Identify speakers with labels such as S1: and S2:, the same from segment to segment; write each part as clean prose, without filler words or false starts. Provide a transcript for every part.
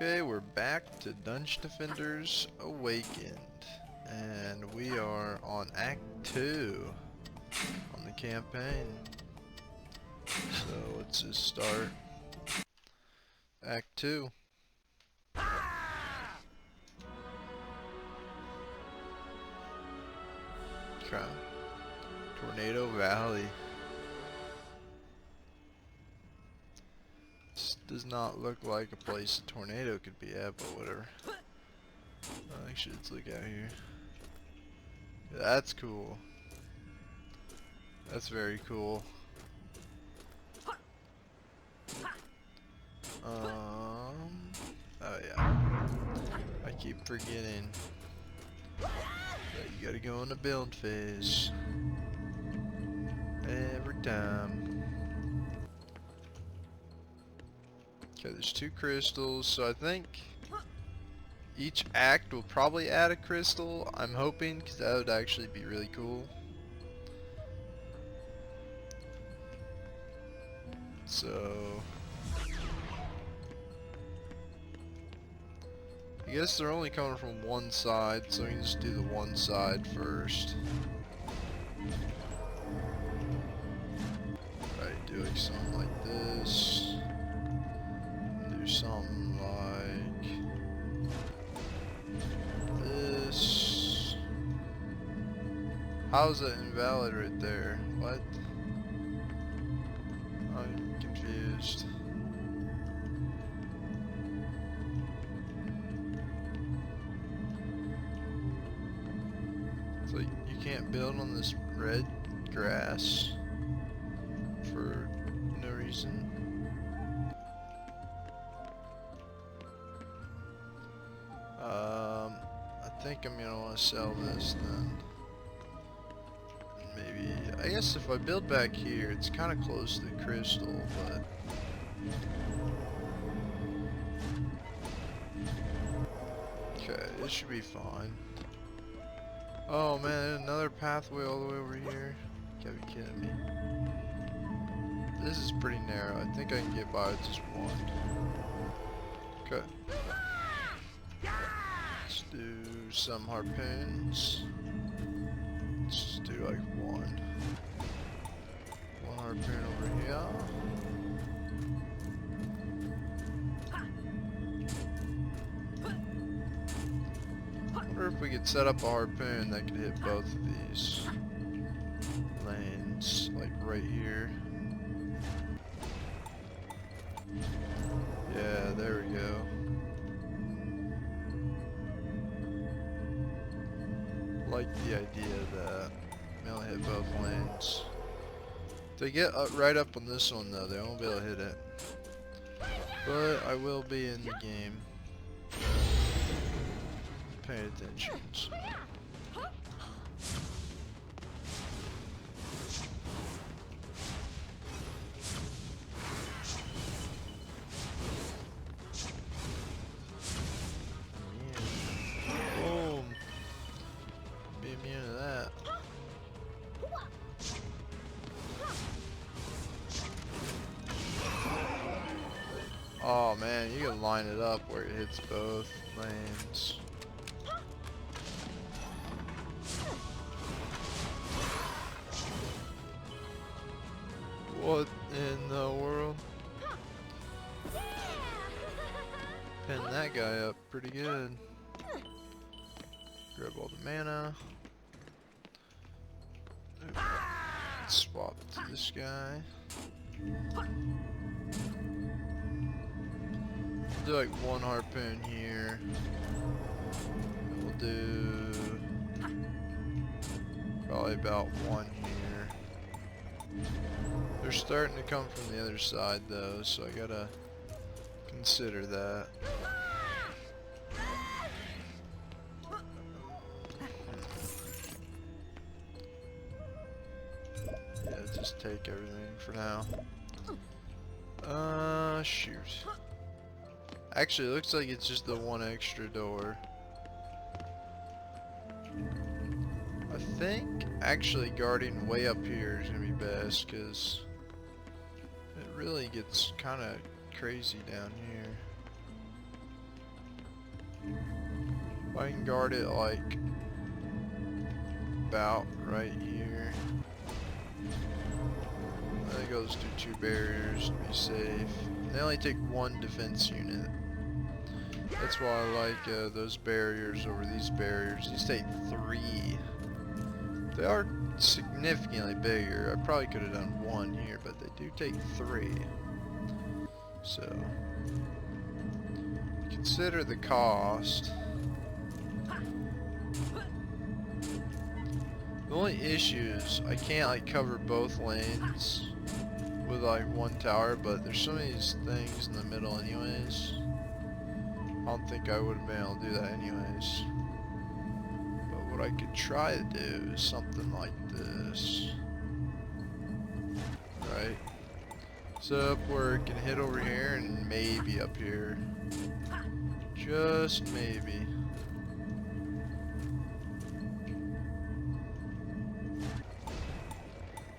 S1: Okay, we're back to Dungeon Defenders Awakened, and we are on Act 2 on the campaign. So let's just start Act 2. Okay. Tornado Valley. This does not look like a place a tornado could be at, but whatever. Actually, let's look out here. That's cool. That's very cool. Oh yeah. I keep forgetting that you gotta go in the build phase every time. Okay, there's 2 crystals, so I think each act will probably add a crystal. I'm hoping, because that would actually be really cool. So I guess they're only coming from one side, so we can just do the one side first. Right, do like something like this. Do something like this. How is that invalid right there? What? I'm confused. It's like you can't build on this red grass for no reason. I think I'm gonna want to sell this then. Maybe, I guess if I build back here, it's kind of close to the crystal, but okay, it should be fine. Oh man, another pathway all the way over here. You gotta be kidding me. This is pretty narrow. I think I can get by with just one. Okay. Let's do some harpoons. Let's just do like one. One harpoon over here. I wonder if we could set up a harpoon that could hit both of these lanes, like right here. Yeah, there we go. Like the idea that we only hit both lanes. If they get right up on this one though, they won't be able to hit it. But I will be in the game. Pay attention. Boom. Be immune to that. Oh man, you can line it up where it hits both lanes. What in the world? Pin that guy up pretty good. Grab all the mana. Swap to this guy. Do like one harpoon here. We'll do probably about one here. They're starting to come from the other side though, so I gotta consider that. Yeah, just take everything for now. Shoot. Actually, it looks like it's just the one extra door. I think actually guarding way up here is gonna be best, because it really gets kind of crazy down here. I can guard it like about right here. I think I'll just do 2 barriers to be safe. They only take 1 defense unit. That's why I like those barriers over these barriers. These take 3. They are significantly bigger. I probably could have done 1 here, but they do take 3. So, consider the cost. The only issue is I can't like cover both lanes with like 1 tower, but there's so many things in the middle anyways. I don't think I would have been able to do that anyways. But what I could try to do is something like this. Right? So up where it can hit over here and maybe up here. Just maybe.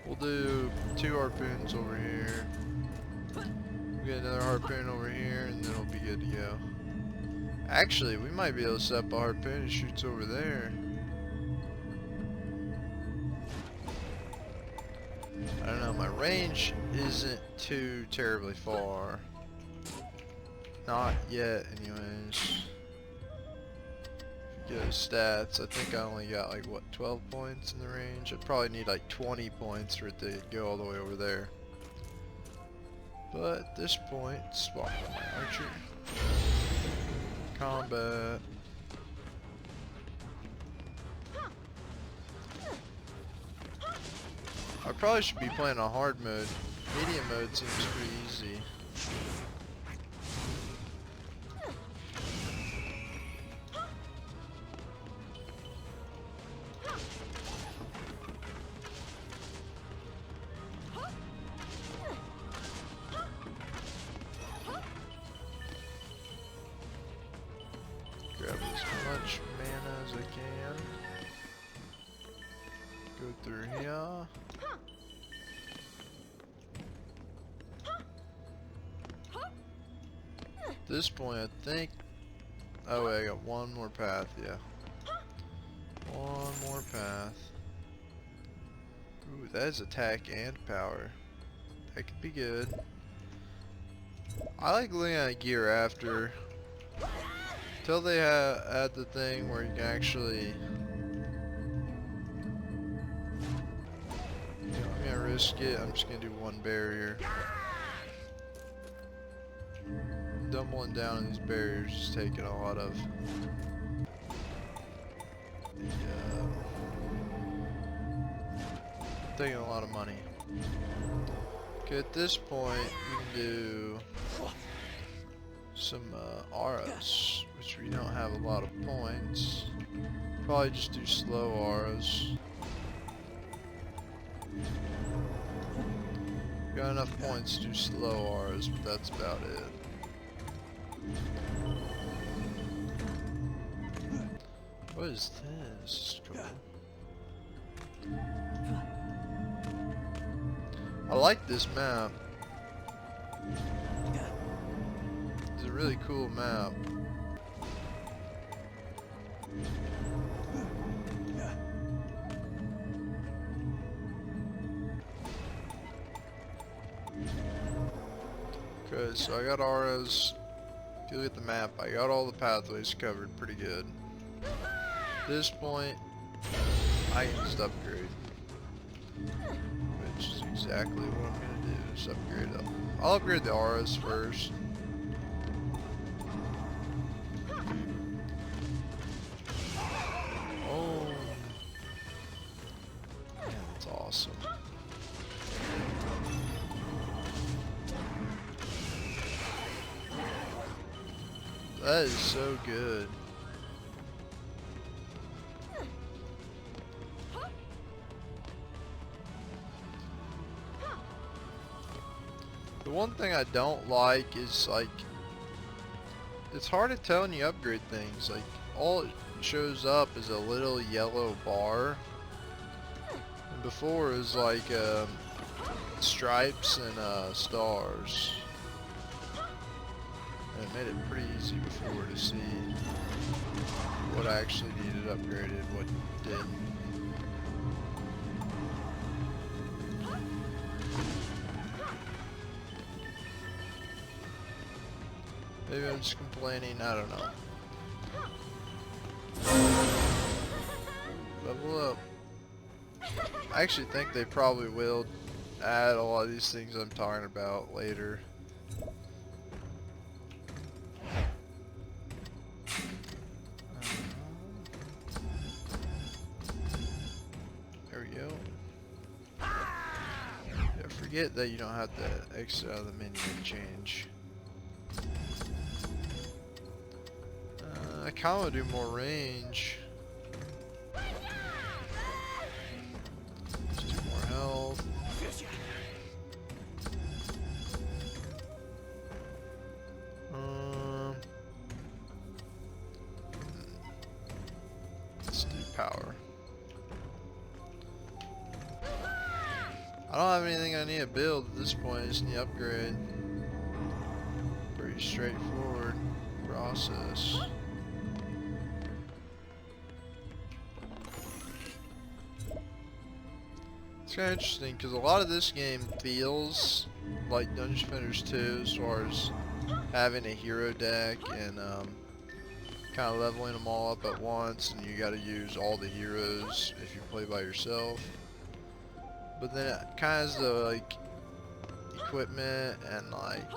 S1: We'll do 2 harpoons over here. We'll get another harpoon over here and then we'll be good to go. Actually, we might be able to set up a harpoon that shoots over there. I don't know, my range isn't too terribly far. Not yet, anyways. If you go to stats, I think I only got like, what, 12 points in the range? I'd probably need like 20 points for it to go all the way over there. But at this point, swap on my archer. Combat. I probably should be playing on hard mode. Medium mode seems pretty easy. Grab as much mana as I can. Go through here. At this point, I think. Oh, wait, I got 1 more path, yeah. 1 more path. Ooh, that is attack and power. That could be good. I like looking at gear after. Until they add the thing where you can actually. You know, I'm gonna risk it. I'm just gonna do 1 barrier. Doubling down on these barriers is taking a lot of taking a lot of money. Okay, at this point we can do some auras, which we don't have a lot of points. Probably just do slow auras. Got enough points to do slow auras, but that's about it. What is this? Cool. I like this map. It's a really cool map. Okay, so I got auras. If you look at the map, I got all the pathways covered pretty good. At this point, I can just upgrade. Which is exactly what I'm gonna do, is upgrade up. I'll upgrade the auras first. Oh. Man, that's awesome. That is so good. The one thing I don't like is like, it's hard to tell when you upgrade things. Like, all it shows up is a little yellow bar. And before it was like stripes and stars. and it made it pretty easy before to see what I actually needed upgraded, what didn't. Maybe I'm just complaining, I don't know. Level up. I actually think they probably will add a lot of these things I'm talking about later. There we go. Yeah, forget that you don't have to exit out of the menu and change. I kinda wanna do more range. Just do more health. Let's do power. I don't have anything I need to build at this point, I just need to upgrade. Pretty straightforward process. It's kind of interesting because a lot of this game feels like Dungeon Defenders 2 as far as having a hero deck and kind of leveling them all up at once, and you got to use all the heroes if you play by yourself. But then it kind of has the like equipment and like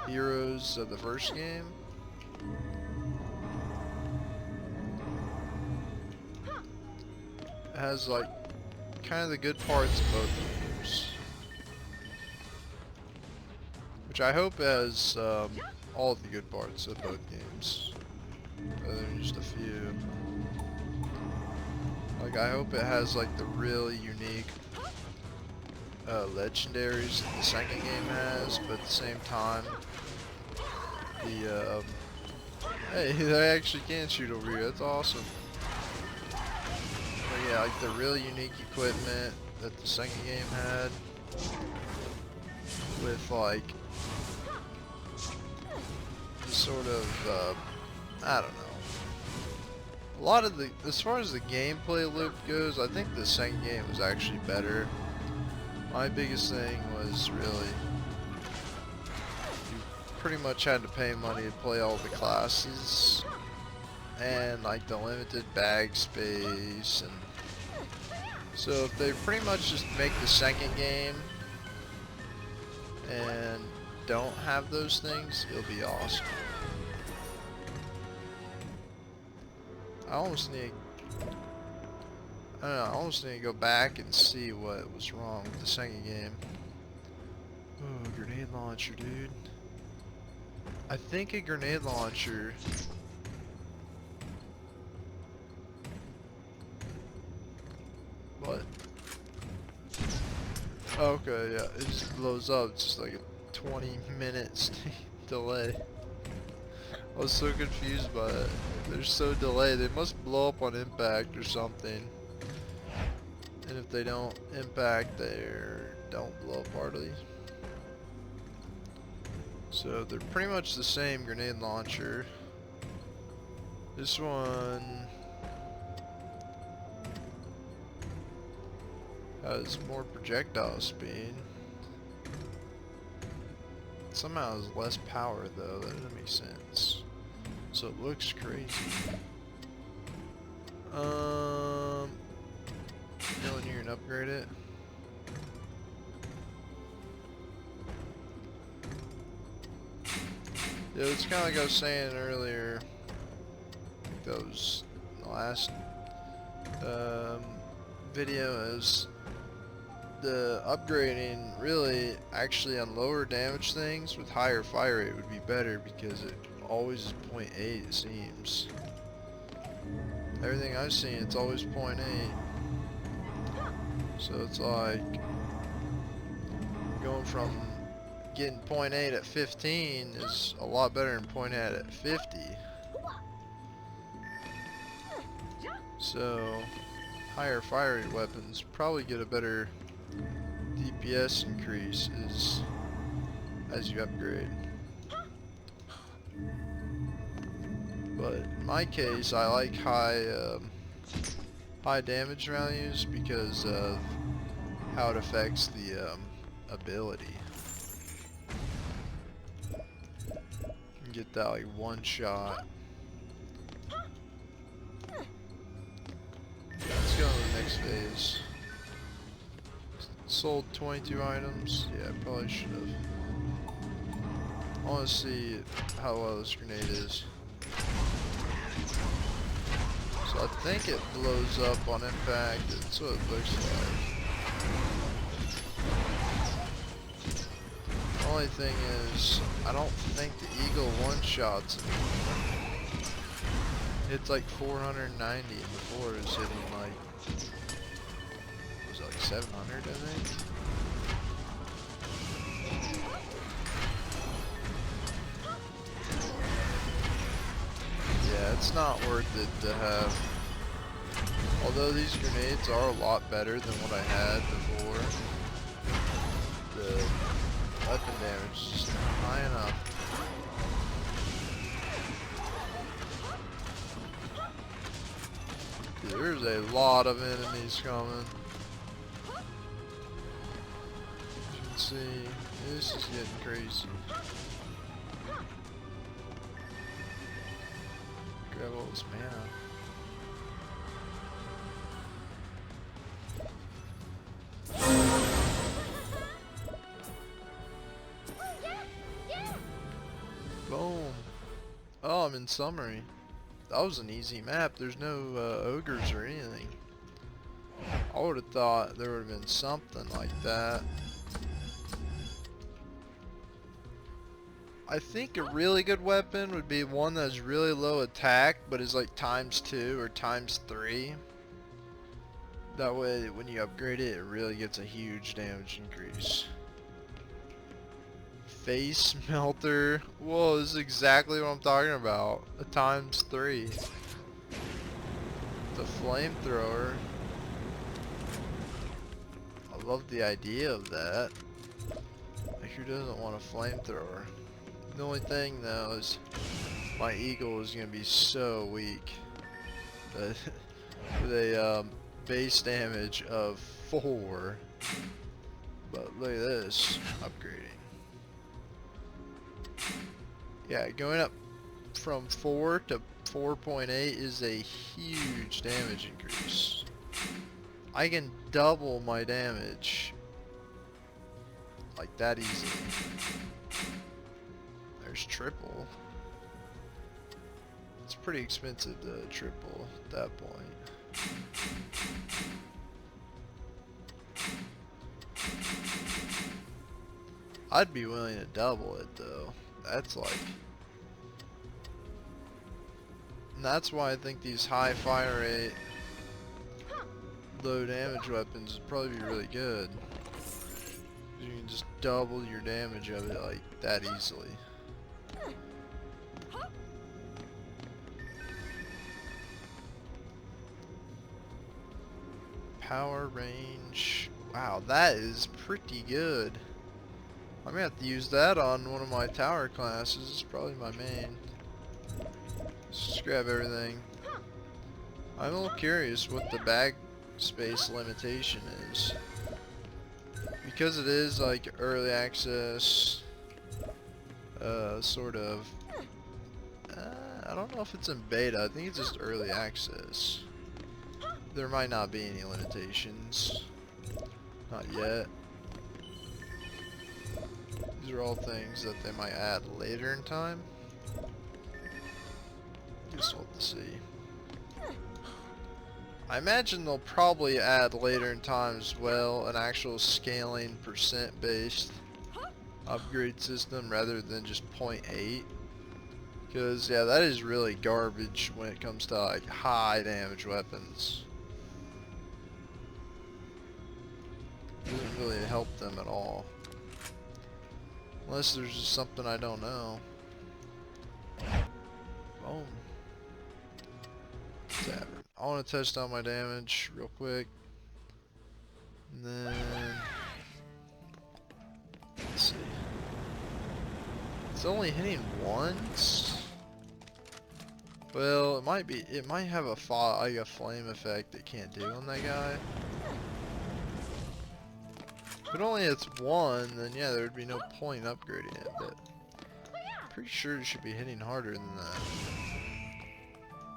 S1: heroes of the first game. It has like kind of the good parts of both games, which I hope has all the good parts of both games, other than just a few. Like I hope it has like the really unique legendaries that the second game has, but at the same time, the hey, they actually can shoot over here. That's awesome. But yeah, like the really unique equipment that the second game had, with like sort of I don't know. A lot of the, as far as the gameplay loop goes, I think the second game was actually better. My biggest thing was really, you pretty much had to pay money to play all the classes, and like the limited bag space, and so if they pretty much just make the second game and don't have those things, it'll be awesome. I almost need, I don't know, I almost need to go back and see what was wrong with the second game. Oh, grenade launcher, dude. I think a grenade launcher what? Okay, yeah, it just blows up. It's just like a 20 minutes delay. I was so confused by it. They're so delayed. They must blow up on impact or something. And if they don't impact, they don't blow up hardly. So they're pretty much the same grenade launcher. This one has more projectile speed. Somehow has less power though, that doesn't make sense. So it looks crazy. Go in here and upgrade it. Yeah, it's kinda like I was saying earlier. I think that was the last video, is the upgrading really actually on lower damage things with higher fire rate would be better, because it always is 0.8 it seems. Everything I've seen, it's always 0.8. So it's like going from getting 0.8 at 15 is a lot better than 0.8 at 50. So higher fire rate weapons probably get a better DPS increase as you upgrade. But in my case, I like high damage values because of how it affects the ability. You can get that like one shot. Let's go to the next phase. Sold 22 items. Yeah, I probably should have. I want to see how well this grenade is. So I think it blows up on impact. That's what it looks like. The only thing is, I don't think the Eagle one-shots it. It's like 490 and before it was hitting like, was it like 700 I think? Yeah, it's not worth it to have. Although these grenades are a lot better than what I had before, the weapon damage is just not high enough. Dude, there's a lot of enemies coming. As you can see, this is getting crazy. Grab all this mana. Boom. Oh, I'm in summary. That was an easy map. There's no ogres or anything. I would have thought there would have been something like that. I think a really good weapon would be one that's really low attack but is like ×2 or ×3. That way when you upgrade it, it really gets a huge damage increase. Face melter. Whoa, this is exactly what I'm talking about. A ×3. The flamethrower. I love the idea of that. Like, who doesn't want a flamethrower? The only thing though is my Eagle is gonna be so weak. With a base damage of 4. But look at this upgrading. Yeah, going up from 4 to 4.8 is a huge damage increase. I can double my damage like that easily. There's triple. It's pretty expensive to triple at that point. I'd be willing to double it though. That's like, and that's why I think these high fire rate, low damage weapons would probably be really good. You can just double your damage of it like that easily. Power range. Wow, that is pretty good. I'm gonna have to use that on one of my tower classes. It's probably my main. Let's just grab everything. I'm a little curious what the bag space limitation is. Because it is like early access, sort of. I don't know if it's in beta. I think it's just early access. There might not be any limitations. Not yet. These are all things that they might add later in time. Just we'll have to see. I imagine they'll probably add later in time as well an actual scaling percent based upgrade system rather than just 0.8. Because yeah, that is really garbage when it comes to like high damage weapons. Doesn't really help them at all. Unless there's just something I don't know. Boom. Tavern. I want to test out my damage real quick. And then let's see. It's only hitting once. Well, it might have a like a flame effect it can't do on that guy. If it only hits one, then yeah, there would be no point upgrading it, but I'm pretty sure it should be hitting harder than that.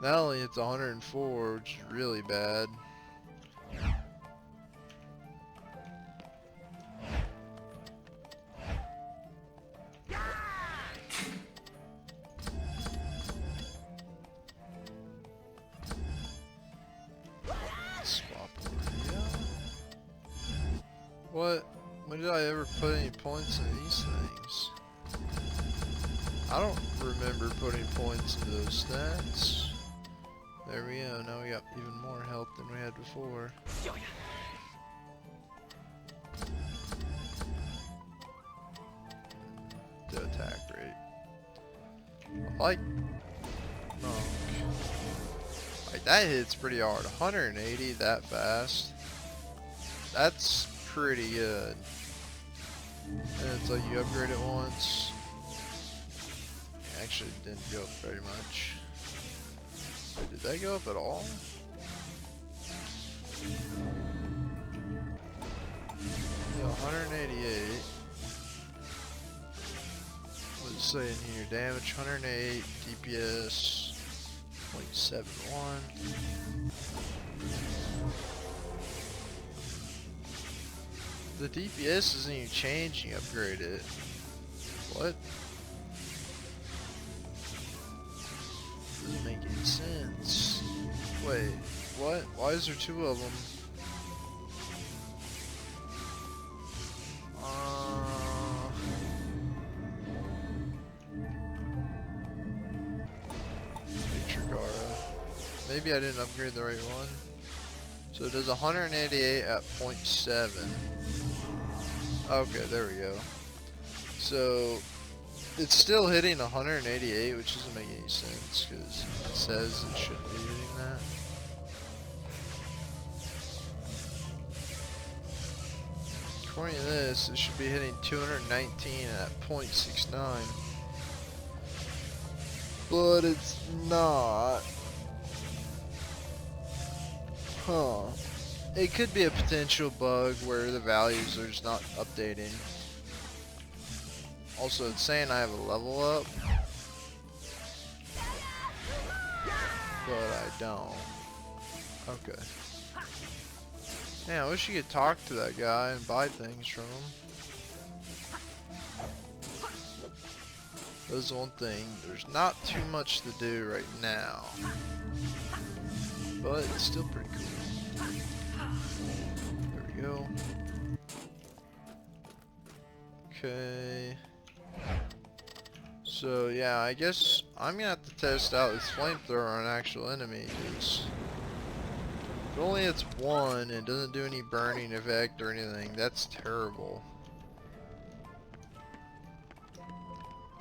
S1: Not only it's 104, which is really bad. Swap over. What? When did I ever put any points in these things? I don't remember putting points into those stats. There we go, now we got even more health than we had before. The attack rate. I like Monk. Like that hits pretty hard. 180 that fast. That's pretty good. And it's like you upgrade it once. Actually didn't go up very much. Wait, did that go up at all? Yeah, 188. What does it say in here? Damage 108, DPS 0.71. The DPS isn't even changing, upgrade it. What? Doesn't make any sense. Wait, what? Why is there two of them? Maybe I didn't upgrade the right one. So it does 188 at 0.7. Okay, there we go. So it's still hitting 188, which doesn't make any sense because it says it shouldn't be hitting that. According to this, it should be hitting 219 at 0.69. But it's not. Huh. It could be a potential bug where the values are just not updating. Also, it's saying I have a level up, but I don't. Okay. Man, I wish you could talk to that guy and buy things from him. There's one thing, there's not too much to do right now, but it's still pretty cool. There we go. Okay. So yeah, I guess I'm gonna have to test out this flamethrower on an actual enemy, because if it only hits one and doesn't do any burning effect or anything, that's terrible.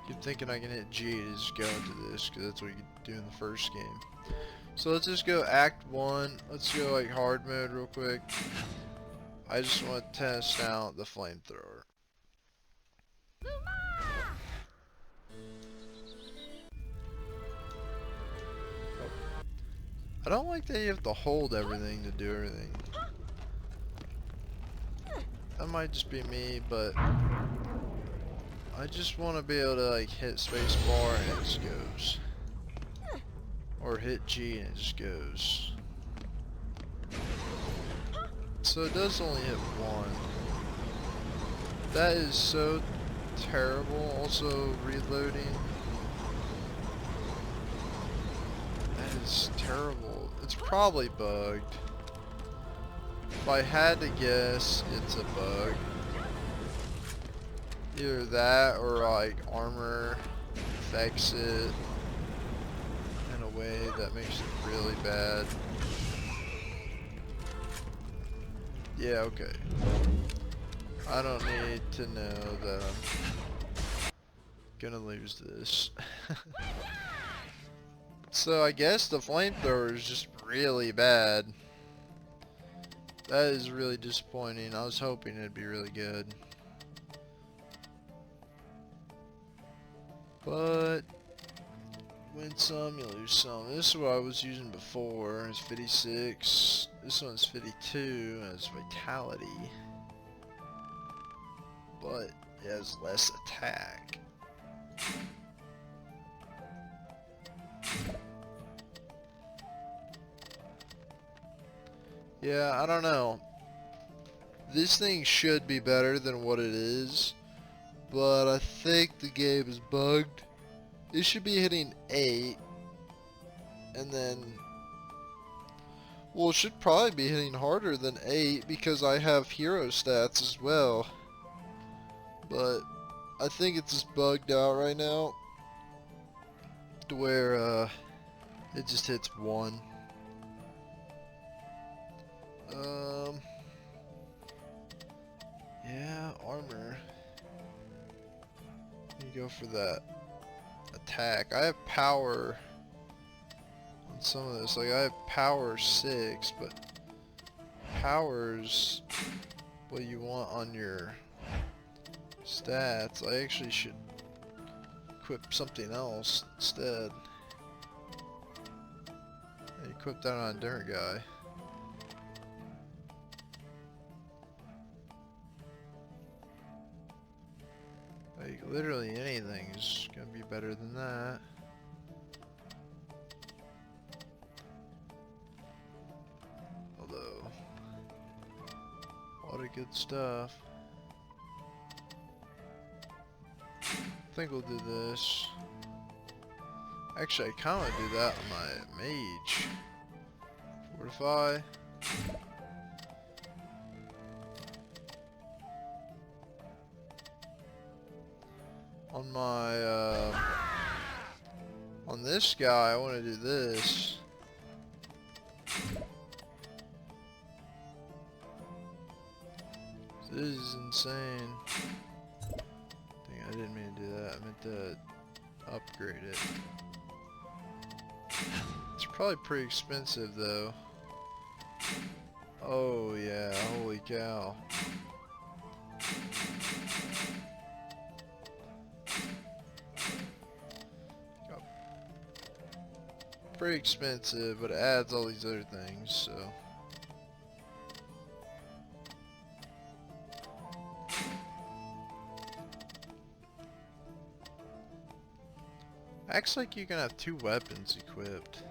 S1: Keep thinking I can hit G to just go into this, because that's what you do in the first game. So let's just go Act 1. Let's go like hard mode real quick. I just want to test out the flamethrower. I don't like that you have to hold everything to do everything. That might just be me, but I just want to be able to like hit spacebar and it just goes. Or hit G and it just goes. So it does only hit one. That is so terrible. Also reloading. That is terrible. It's probably bugged. If I had to guess, it's a bug. Either that or like armor affects it in a way that makes it really bad. Yeah, okay. I don't need to know that I'm gonna lose this. So I guess the flamethrower is just really bad. That is really disappointing. I was hoping it'd be really good. But win some, you lose some. This is what I was using before. It's 56. This one's 52 and it's vitality. But it has less attack. Yeah, I don't know. This thing should be better than what it is, but I think the game is bugged. It should be hitting 8, and then, well, it should probably be hitting harder than 8 because I have hero stats as well. But I think it's just bugged out right now to where it just hits 1. Yeah, armor. You go for that attack. I have power on some of this. Like I have power 6, but power's what you want on your stats. I actually should equip something else instead. I equip that on a different guy. Like literally anything is gonna be better than that. Although, a lot of good stuff. I think we'll do this. Actually, I kinda wanna do that on my mage. Fortify. On my, on this guy, I want to do this. This is insane. Dang, I didn't mean to do that. I meant to upgrade it. It's probably pretty expensive though. Oh yeah, holy cow. Pretty expensive, but it adds all these other things, so. Acts like you can have 2 weapons equipped.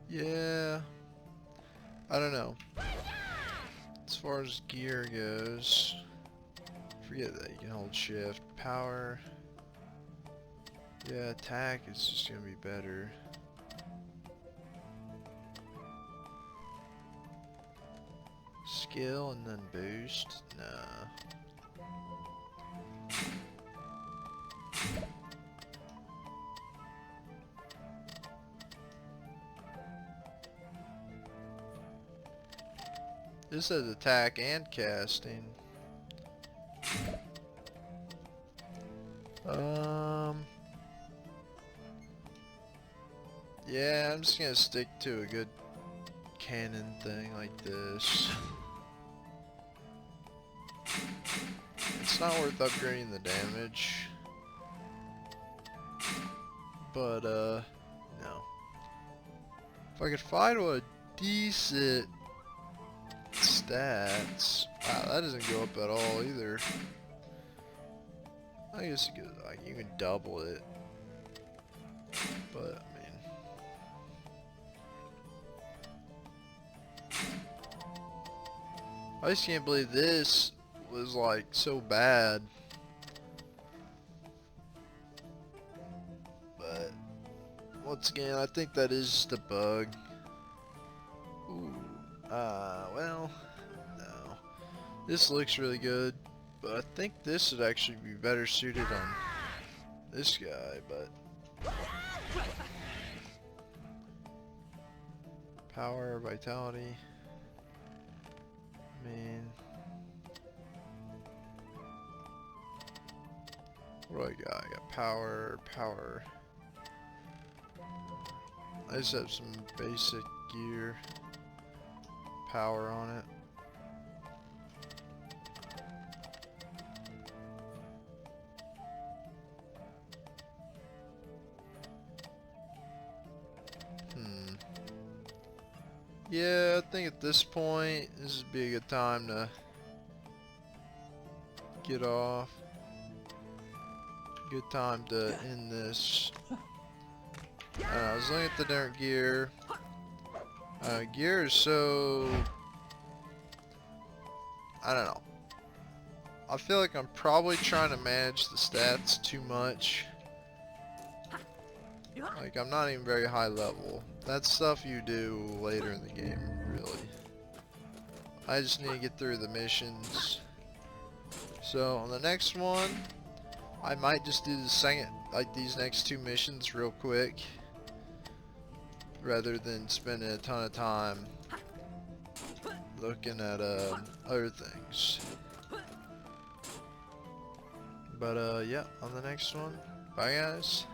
S1: Yeah, I don't know. As far as gear goes, forget that you can hold shift. Power, yeah, attack is just gonna be better. Skill and then boost, nah. This says attack and casting. Yeah, I'm just gonna stick to a good cannon thing like this. It's not worth upgrading the damage. But, no. If I could find a decent stats. Wow, that doesn't go up at all either. I guess you could, like, you can double it. But, I mean. I just can't believe this was, like, so bad. But, once again, I think that is just a bug. Ooh, well, no. This looks really good, but I think this would actually be better suited on this guy, but... Power, vitality. I mean... What do I got? I got power, power. I just have some basic gear. Power on it. Yeah, I think at this point, this would be a good time to get off. Good time to end this. I was looking at the different gear. Gear is so... I don't know. I feel like I'm probably trying to manage the stats too much. Like, I'm not even very high level. That's stuff you do later in the game, really. I just need to get through the missions. So, on the next one, I might just do the second, like these next two missions real quick. Rather than spending a ton of time looking at other things. But yeah, on the next one, bye guys.